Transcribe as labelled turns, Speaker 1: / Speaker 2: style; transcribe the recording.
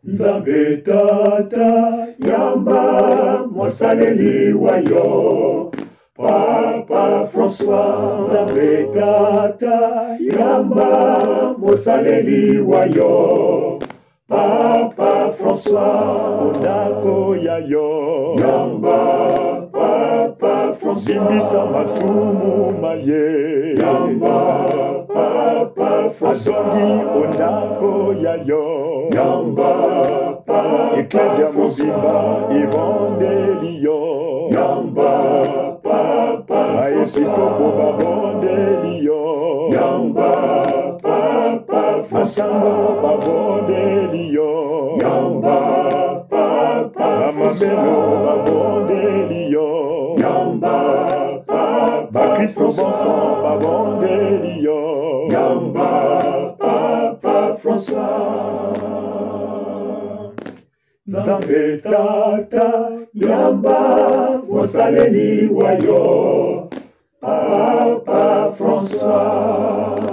Speaker 1: Nzambe tata yamba mosaleli wayo Papa François. Nzambe tata yamba mosaleli wayo Papa François.
Speaker 2: Ondako yayo
Speaker 1: Yamba Papa François.
Speaker 2: Bimbisa masumu maye
Speaker 1: Yamba Papa François.
Speaker 2: Azongi ondako yayo
Speaker 1: Yamba Papa
Speaker 2: Ecclesia
Speaker 1: François.
Speaker 2: mobimba evangeliyo
Speaker 1: Yamba Papa
Speaker 2: Maepiskopo babondeliyo
Speaker 1: Yamba Papa
Speaker 2: Masango babondeliyo
Speaker 1: Yamba Papa
Speaker 2: Mamabelo babondeliyo
Speaker 1: Yamba Papa
Speaker 2: Bakristo bonson babondeliyo
Speaker 1: Yamba Papa François. Nzambe tata yamba mosaleli wayo Papa François.